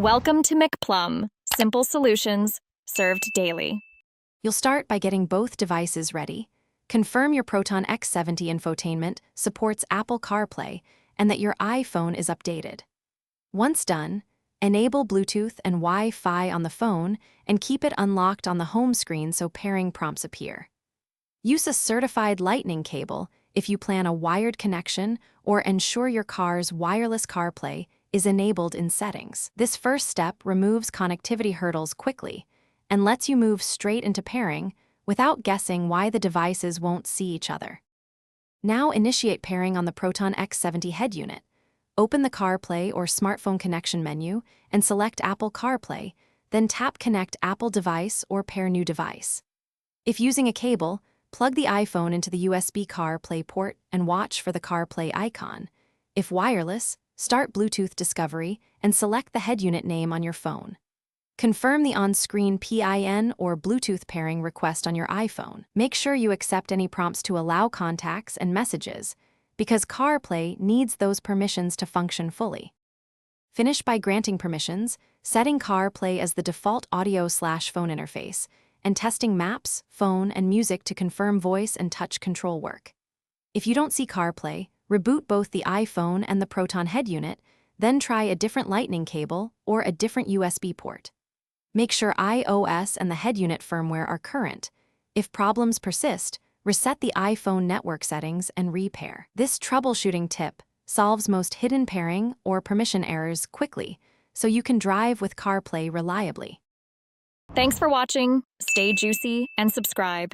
Welcome to McPlum, simple solutions served daily. You'll start by getting both devices ready. Confirm your Proton X70 infotainment supports Apple CarPlay and that your iPhone is updated. Once done, enable Bluetooth and Wi-Fi on the phone and keep it unlocked on the home screen so pairing prompts appear. Use a certified Lightning cable if you plan a wired connection or ensure your car's wireless CarPlay is enabled in settings. This first step removes connectivity hurdles quickly and lets you move straight into pairing without guessing why the devices won't see each other. Now initiate pairing on the Proton X70 head unit. Open the CarPlay or smartphone connection menu and select Apple CarPlay, then tap Connect Apple Device or Pair New Device. If using a cable, plug the iPhone into the USB CarPlay port and watch for the CarPlay icon. If wireless, start Bluetooth Discovery and select the head unit name on your phone. Confirm the on-screen PIN or Bluetooth pairing request on your iPhone. Make sure you accept any prompts to allow contacts and messages, because CarPlay needs those permissions to function fully. Finish by granting permissions, setting CarPlay as the default audio/phone interface, and testing maps, phone, and music to confirm voice and touch control work. If you don't see CarPlay, reboot both the iPhone and the Proton head unit, then try a different Lightning cable or a different USB port. Make sure iOS and the head unit firmware are current. If problems persist, reset the iPhone network settings and repair. This troubleshooting tip solves most hidden pairing or permission errors quickly, so you can drive with CarPlay reliably. Thanks for watching. Stay juicy and subscribe.